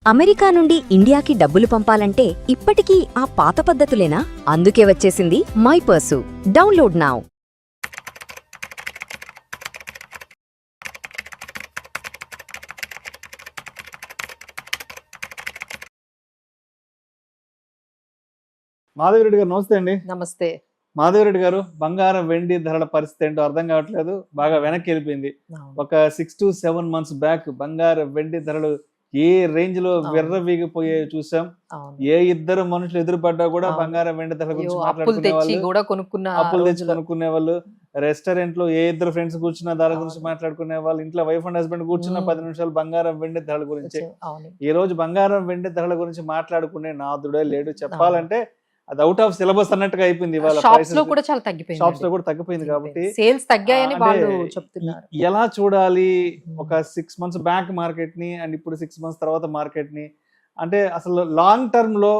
America నుండి ఇండియాకి డబ్బులు పంపాలంటే ఇప్పటికీ ఆ పాత పద్ధతులేనా? అందుకే వచ్చేసింది my purse. Download now. Madhavi Reddy గారు నమస్తే అండి. నమస్తే. మాధవిరెడ్డి గారు, బంగారం వెండి ధరల పరిస్థితి ఏంటో అర్థం కావట్లేదు, బాగా వెనక్కి వెళ్ళిపోయింది. ఒక 6 to 7 months బ్యాక్ బంగారం వెండి ధరలు ఏ రేంజ్ లో విర్రవీగిపోయే చూసాం. ఏ ఇద్దరు మనుషులు ఎదురుపడ్డా కూడా బంగారం వెండి ధరల గురించి మాట్లాడుకునే వాళ్ళు, అప్పులు తెచ్చి కొనుక్కునే వాళ్ళు, రెస్టారెంట్ లో ఏ ఇద్దరు ఫ్రెండ్స్ కూర్చున్న ధర గురించి మాట్లాడుకునే వాళ్ళు, ఇంట్లో వైఫ్ అండ్ హస్బెండ్ కూర్చున్న 10 నిమిషాలు బంగారం వెండి ధరల గురించి. ఈ రోజు బంగారం వెండి ధరల గురించి మాట్లాడుకునే నాదుడే లేడు. చెప్పాలంటే అది అవుట్ ఆఫ్ సిలబస్ అన్నట్టుగా అయిపోయింది. షాప్స్ లో కూడా చాలా తగ్గిపోయింది. షాప్స్ లో కూడా తగ్గిపోయింది కాబట్టి సేల్స్ తగ్గాయని వాళ్ళు చెప్తున్నారు. ఎలా చూడాలి ఒక 6 months బ్యాక్ మార్కెట్ ని అండ్ ఇప్పుడు 6 months తర్వాత మార్కెట్ ని? అంటే అసలు లాంగ్ టర్మ్ లో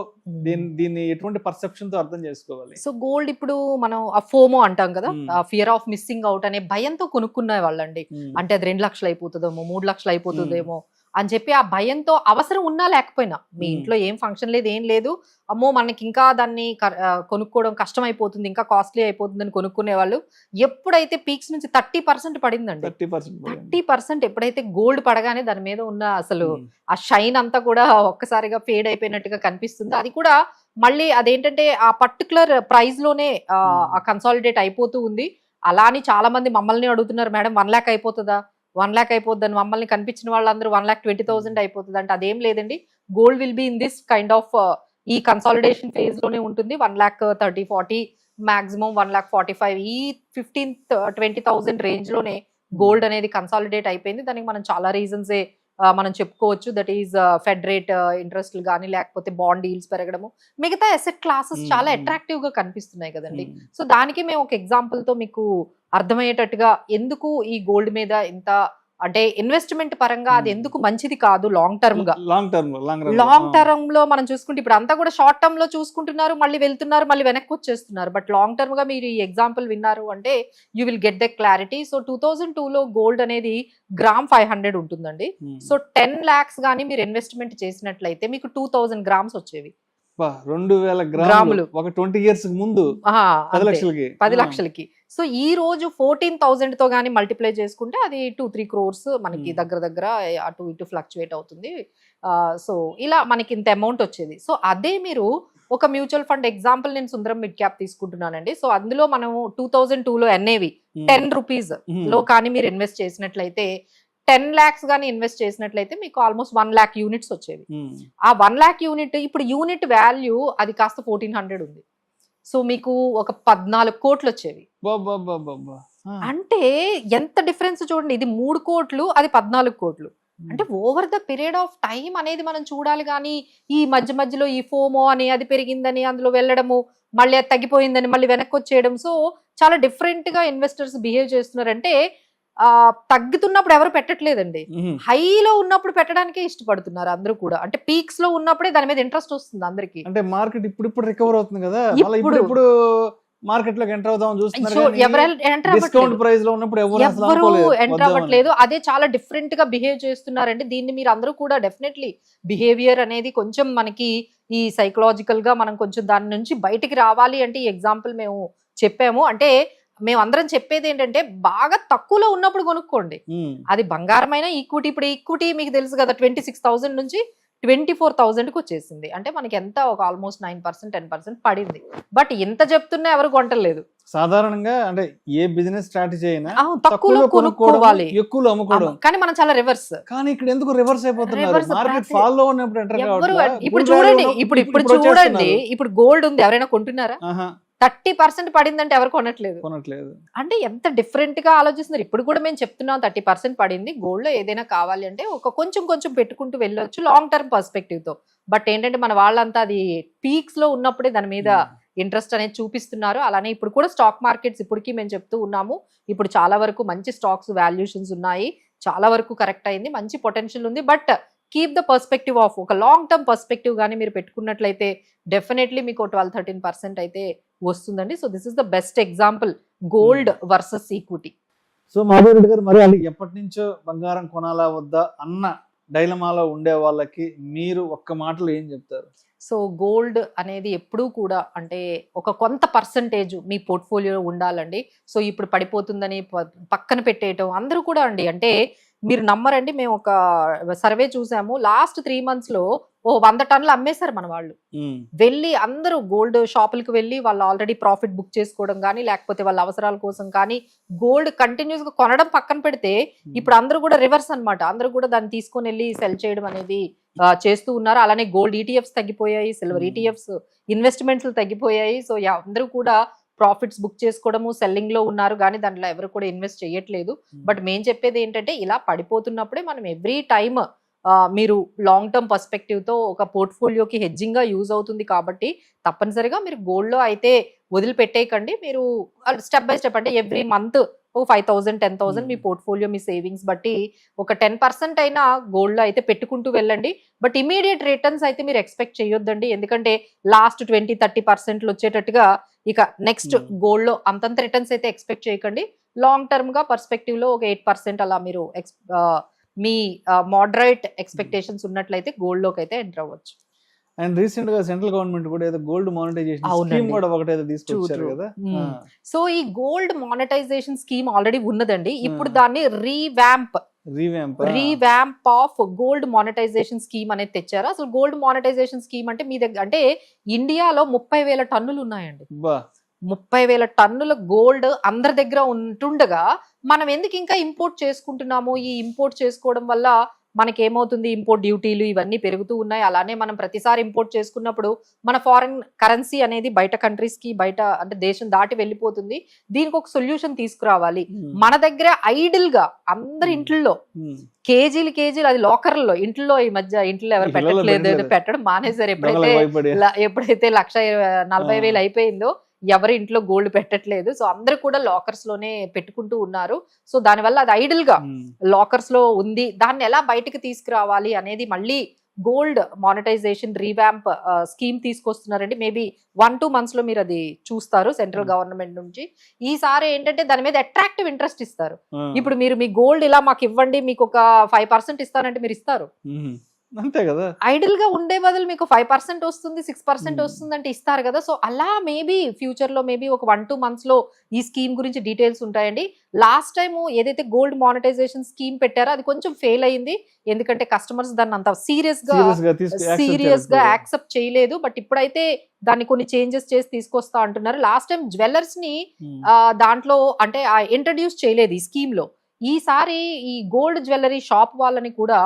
దీన్ని ఎటువంటి పర్సెప్షన్ తో అర్థం చేసుకోవాలి? సో గోల్డ్ ఇప్పుడు మనం ఆ ఫోమో అంటాం కదా, ఫియర్ ఆఫ్ మిస్సింగ్ అవుట్ అనే భయంతో కొనుక్కునే వాళ్ళండి. అంటే అది 2 లక్షలు అయిపోతుందేమో, 3 లక్షలు అయిపోతుందేమో అని చెప్పి ఆ భయంతో, అవసరం ఉన్నా లేకపోయినా, మీ ఇంట్లో ఏం ఫంక్షన్ లేదు ఏం లేదు, అమ్మో మనకి ఇంకా దాన్ని కొనుక్కోవడం కష్టం అయిపోతుంది, ఇంకా కాస్ట్లీ అయిపోతుంది అని కొనుక్కునే వాళ్ళు. ఎప్పుడైతే పీక్స్ నుంచి 30% పడిందండి, 30% ఎప్పుడైతే గోల్డ్ పడగానే దాని మీద ఉన్న అసలు ఆ షైన్ అంతా కూడా ఒక్కసారిగా ఫేడ్ అయిపోయినట్టుగా కనిపిస్తుంది. అది కూడా మళ్ళీ అదేంటంటే ఆ పర్టికులర్ ప్రైస్ లోనే కన్సాలిడేట్ అయిపోతూ ఉంది. అలా అని చాలా మంది మమ్మల్ని అడుగుతున్నారు, మేడం 1 lakh అయిపోతుందా, 1 lakh అయిపోద్దని. మమ్మల్ని కనిపించిన వాళ్ళందరూ 1,20,000 అయిపోతుంది అంటే అదేం లేదండి. Gold will be in this kind of ఈ కన్సాలిడేషన్ ఫేజ్ లోనే ఉంటుంది. 1,30,40 మాక్సిమం 1,45,000 ఈ 15,000-20,000 రేంజ్ లోనే గోల్డ్ అనేది కన్సాలిడేట్ అయిపోయింది. దానికి మనం చాలా రీజన్సే మనం చెప్పుకోవచ్చు. దట్ ఈస్ ఫెడ్ రేట్ ఇంట్రెస్ట్లు కానీ, లేకపోతే బాండ్ డీల్స్ పెరగడము, మిగతా అసెట్ క్లాసెస్ చాలా అట్రాక్టివ్ గా కనిపిస్తున్నాయి కదండి. సో దానికి మేము ఒక ఎగ్జాంపుల్ తో మీకు అర్థమయ్యేటట్టుగా ఎందుకు ఈ గోల్డ్ మీద ఇంత అంటే ఇన్వెస్ట్మెంట్ పరంగా అది ఎందుకు మంచిది కాదు లాంగ్ టర్మ్ గా. లాంగ్ టర్మ్ లో మనం చూసుకుంటే ఇప్పుడు అంతా కూడా షార్ట్ టర్మ్ లో చూసుకుంటున్నారు, మళ్ళీ వెళ్తున్నారు, మళ్ళీ వెనక్కి వచ్చేస్తున్నారు. బట్ లాంగ్ టర్మ్ గా మీరు ఈ ఎగ్జాంపుల్ విన్నారు అంటే you will get the clarity. So 2002 లో గోల్డ్ అనేది గ్రామ్ 500 ఉంటుందండి. సో 10 lakhs గానీ మీరు ఇన్వెస్ట్మెంట్ చేసినట్లయితే మీకు 2,000 grams వచ్చేవి. 2,000 గ్రాములు ఒక 20 years ముందు 10 లక్షలకి. సో ఈ రోజు 14,000 తో గానీ మల్టిప్లై చేసుకుంటే అది 2-3 crores మనకి దగ్గర అటు ఇటు ఫ్లక్చువేట్ అవుతుంది. సో ఇలా మనకి ఇంత అమౌంట్ వచ్చేది. సో అదే మీరు ఒక మ్యూచువల్ ఫండ్ ఎగ్జాంపుల్ నేను సుందరం మిడ్ క్యాప్ తీసుకుంటున్నానండి. సో అందులో మనం 2002 లో NAV 10 rupees లో కానీ మీరు ఇన్వెస్ట్ చేసినట్లయితే 10 lakhs గానీ ఇన్వెస్ట్ చేసినట్లయితే మీకు ఆల్మోస్ట్ 1 lakh units వచ్చేవి. ఆ 1 lakh unit ఇప్పుడు యూనిట్ వాల్యూ అది కాస్త 1,400 ఉంది. సో మీకు ఒక 14 కోట్లు వచ్చేవి. అంటే ఎంత డిఫరెన్స్ చూడండి. ఇది 3 కోట్లు, అది 14 కోట్లు. అంటే over the period of time అనేది మనం చూడాలి. కానీ ఈ మధ్యలో ఈ ఫోమో అని అది పెరిగిందని అందులో వెళ్ళడము, మళ్ళీ అది తగ్గిపోయిందని మళ్ళీ వెనక్కి వచ్చేయడం. సో చాలా డిఫరెంట్ గా ఇన్వెస్టర్స్ బిహేవ్ చేస్తున్నారంటే తగ్గుతున్నప్పుడు ఎవరు పెట్టట్లేదండి, హైలో ఉన్నప్పుడు పెట్టడానికే ఇష్టపడుతున్నారు అందరూ కూడా. అంటే పీక్స్ లో ఉన్నప్పుడే దాని మీద ఇంట్రెస్ట్ వస్తుంది అందరికి. అంటే మార్కెట్ ఇప్పుడు రికవర్ అవుతుంది కదా, ఇప్పుడు మార్కెట్ లోకి ఎంటర్ అవుదాం చూస్తున్నారు. ఎవరు ఎంటర్ అవ్వట్లేదు. అదే చాలా డిఫరెంట్ గా బిహేవ్ చేస్తున్నారండి. దీన్ని మీరు అందరూ కూడా డెఫినెట్లీ బిహేవియర్ అనేది కొంచెం మనకి ఈ సైకలాజికల్ గా మనం కొంచెం దాని నుంచి బయటికి రావాలి అంటే ఈ ఎగ్జాంపుల్ మేము చెప్పాము. అంటే మేమందరం చెప్పేది ఏంటంటే బాగా తక్కువలో ఉన్నప్పుడు కొనుక్కోండి. అది బంగారమైన ఈక్విటీ. ఇప్పుడు ఈక్విటీ మీకు తెలుసు కదా 26,000 నుంచి 24,000కి వచ్చేసింది. అంటే మనకి ఎంత ఒక ఆల్మోస్ట్ 9% 10% పడింది. బట్ ఎంత చెప్తున్నా ఎవరు కొంటలేదు. సాధారణంగా అంటే ఏ బిజినెస్ స్ట్రాటజీ అయినా తక్కువలో కొనుక్కోవాలి, ఎక్కువలో అమ్ముకోవడం. కానీ మనం చాలా రివర్స్. కానీ ఇక్కడ ఎందుకు రివర్స్ అయిపోతున్నారు? మార్కెట్ ఫాల్ లో ఉన్నప్పుడు ఇప్పుడు చూడండి, ఇప్పుడు చూడండి, ఇప్పుడు గోల్డ్ ఉంది, ఎవరైనా కొంటున్నారా? 30% పడిందంటే ఎవరు కొనట్లేదు. అంటే ఎంత డిఫరెంట్ గా ఆలోచిస్తున్నారు. ఇప్పుడు కూడా మేము చెప్తున్నాం 30% పడింది గోల్డ్ లో, ఏదైనా కావాలి అంటే ఒక కొంచెం పెట్టుకుంటూ వెళ్ళొచ్చు లాంగ్ టర్మ్ పర్స్పెక్టివ్ తో. బట్ ఏంటంటే మన వాళ్ళంతా అది పీక్స్ లో ఉన్నప్పుడే దాని మీద ఇంట్రెస్ట్ అనేది చూపిస్తున్నారు. అలానే ఇప్పుడు కూడా స్టాక్ మార్కెట్స్ ఇప్పటికీ మేము చెప్తూ ఉన్నాము, ఇప్పుడు చాలా వరకు మంచి స్టాక్స్ వాల్యూషన్స్ ఉన్నాయి, చాలా వరకు కరెక్ట్ అయింది, మంచి పొటెన్షియల్ ఉంది. But keep the perspective of ఒక లాంగ్ టర్మ్ పర్స్పెక్టివ్ గానీ మీరు పెట్టుకున్నట్లయితే డెఫినెట్లీ మీకు 12-13% అయితే వస్తుందండి. So this is the best example gold versus equity. So Madhavi Reddy గారు, మరి ఎప్పటి నుంచో బంగారం కొనాలా వద్దా అన్న డైలమాలో ఉండే వాళ్ళకి మీరు ఒక్క మాటలో ఏం చెప్తారు? సో గోల్డ్ అనేది ఎప్పుడూ కూడా అంటే ఒక కొంత పర్సంటేజ్ మీ పోర్ట్ఫోలియో ఉండాలండి. సో ఇప్పుడు పడిపోతుందని పక్కన పెట్టేయటం అందరూ కూడా అండి. అంటే మీరు నమ్మరండి, మేము ఒక సర్వే చూసాము, లాస్ట్ 3 months లో 100 టన్నులు అమ్మేశారు మన వాళ్ళు. వెళ్ళి అందరూ గోల్డ్ షాపులకు వెళ్ళి వాళ్ళు ఆల్రెడీ ప్రాఫిట్ బుక్ చేసుకోవడం కానీ, లేకపోతే వాళ్ళ అవసరాల కోసం కానీ గోల్డ్ కంటిన్యూస్ గా కొనడం పక్కన పెడితే, ఇప్పుడు అందరూ కూడా రివర్స్ అన్నమాట. అందరూ కూడా దాన్ని తీసుకొని వెళ్ళి సెల్ చేయడం అనేది చేస్తూ ఉన్నారు. అలానే గోల్డ్ ఈటీఎఫ్స్ తగ్గిపోయాయి, సిల్వర్ ఈటీఎఫ్స్ ఇన్వెస్ట్మెంట్స్ తగ్గిపోయాయి. సో అందరూ కూడా ప్రాఫిట్స్ బుక్ చేసుకోవడము, సెల్లింగ్ లో ఉన్నారు, కానీ దాంట్లో ఎవరు కూడా ఇన్వెస్ట్ చేయట్లేదు. బట్ మేము చెప్పేది ఏంటంటే, ఇలా పడిపోతున్నప్పుడే మనం ఎవ్రీ టైమ్ మీరు లాంగ్ టర్మ్ పర్స్పెక్టివ్ తో ఒక పోర్ట్ఫోలియోకి హెడ్జింగ్ గా యూజ్ అవుతుంది కాబట్టి తప్పనిసరిగా మీరు గోల్డ్ లో అయితే వదిలిపెట్టేయకండి. మీరు స్టెప్ బై స్టెప్ అంటే ఎవ్రీ మంత్ 5,000 10,000 మీ పోర్ట్ఫోలియో మీ సేవింగ్స్ బట్టి ఒక 10% అయినా గోల్డ్ లో అయితే పెట్టుకుంటూ వెళ్ళండి. బట్ ఇమీడియట్ రిటర్న్స్ అయితే మీరు ఎక్స్పెక్ట్ చేయొద్దండి. ఎందుకంటే లాస్ట్ 20-30% వచ్చేటట్టుగా ఇక నెక్స్ట్ గోల్డ్ లో అంతంత రిటర్న్స్ అయితే ఎక్స్పెక్ట్ చేయకండి. లాంగ్ టర్మ్ గా పర్స్పెక్టివ్ లో ఒక 8% అలా మీరు మీ మోడరేట్ ఎక్స్పెక్టేషన్స్ ఉన్నట్లయితే గోల్డ్ లోకి అయితే ఎంటర్ అవ్వచ్చు. అండ్ రీసెంట్ గా సెంట్రల్ గవర్నమెంట్ కూడా ఏదో గోల్డ్ మానిటైజేషన్ స్కీమ్ కూడా ఒకటేదో తీసుకొచ్చారు కదా. సో ఈ గోల్డ్ మానిటైజేషన్ స్కీమ్ ఆల్రెడీ ఉన్నదండి. ఇప్పుడు దాన్ని revamp of gold monetization scheme అనేది తెచ్చారు. అసలు గోల్డ్ మానిటైజేషన్ స్కీమ్ అంటే మీ దగ్గర అంటే ఇండియాలో 30,000 టన్నులు ఉన్నాయండి. 30,000 టన్నుల గోల్డ్ అందరి దగ్గర ఉంటుండగా మనం ఎందుకు ఇంకా ఇంపోర్ట్ చేసుకుంటున్నాము? ఈ ఇంపోర్ట్ చేసుకోవడం వల్ల మనకి ఏమవుతుంది, ఇంపోర్ట్ డ్యూటీలు ఇవన్నీ పెరుగుతూ ఉన్నాయి. అలానే మనం ప్రతిసారి ఇంపోర్ట్ చేసుకున్నప్పుడు మన ఫారెన్ కరెన్సీ అనేది బయట కంట్రీస్ కి, బయట అంటే దేశం దాటి వెళ్ళిపోతుంది. దీనికి ఒక సొల్యూషన్ తీసుకురావాలి. మన దగ్గర ఐడిల్ గా అందరి ఇంట్లో కేజీలు అది లోకర్లో ఇంట్లో ఈ మధ్య ఇంట్లో ఎవరు పెట్టట్లేదు, పెట్టడం మానేశారు. ఎప్పుడైతే 1,40,000 అయిపోయిందో ఎవరి ఇంట్లో గోల్డ్ పెట్టట్లేదు. సో అందరూ కూడా లాకర్స్ లోనే పెట్టుకుంటూ ఉన్నారు. సో దానివల్ల అది ఐడిల్ గా లాకర్స్ లో ఉంది. దాన్ని ఎలా బయటకు తీసుకురావాలి అనేది మళ్ళీ గోల్డ్ మానిటైజేషన్ రీవ్యాంప్ స్కీమ్ తీసుకొస్తున్నారండి. మేబీ 1-2 months లో మీరు అది చూస్తారు సెంట్రల్ గవర్నమెంట్ నుంచి. ఈసారి ఏంటంటే దాని మీద అట్రాక్టివ్ ఇంట్రెస్ట్ ఇస్తారు. ఇప్పుడు మీరు మీ గోల్డ్ ఇలా మాకు ఇవ్వండి, మీకు ఒక 5% ఇస్తానంటే మీరు ఇస్తారు. అంతే కదా. ఐడిల్ గా ఉండే బదులు మీకు 5% వస్తుంది, 6% వస్తుంది అంటే ఇస్తారు కదా. సో అలా మేబీ ఫ్యూచర్ లో మేబీ ఒక 1-2 months లో ఈ స్కీమ్ గురించి డీటెయిల్స్ ఉంటాయండి. లాస్ట్ టైం ఏదైతే గోల్డ్ మానిటైజేషన్ స్కీమ్ పెట్టారో అది కొంచెం ఫెయిల్ అయింది. ఎందుకంటే కస్టమర్స్ దాన్ని అంత సీరియస్ గా యాక్సెప్ట్ చేయలేదు. బట్ ఇప్పుడైతే దాన్ని కొన్ని చేంజెస్ చేసి తీసుకొస్తా అంటున్నారు. లాస్ట్ టైం జ్యువెలర్స్ ని దాంట్లో అంటే ఇంట్రడ్యూస్ చేయలేదు ఈ స్కీమ్ లో. ఈసారి ఈ గోల్డ్ జ్యువెలరీ షాప్ వాళ్ళని కూడా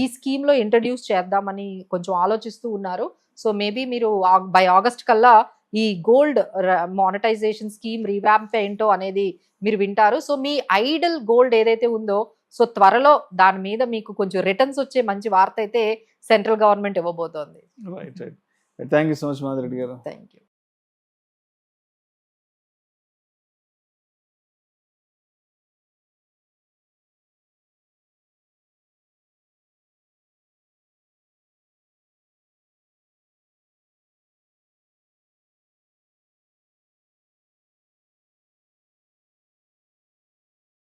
ఈ స్కీమ్ లో ఇంట్రడ్యూస్ చేద్దామని కొంచెం ఆలోచిస్తూ ఉన్నారు. సో మేబీ మీరు బై ఆగస్ట్ కల్లా ఈ గోల్డ్ మానిటైజేషన్ స్కీమ్ రీవ్యాంప్ ఏంటో అనేది మీరు వింటారు. సో మీ ఐడల్ గోల్డ్ ఏదైతే ఉందో సో త్వరలో దాని మీద మీకు కొంచెం రిటర్న్స్ వచ్చే మంచి వార్త అయితే సెంట్రల్ గవర్నమెంట్ ఇవ్వబోతోంది. Thank you so much Madhu Reddy గారు. Thank you.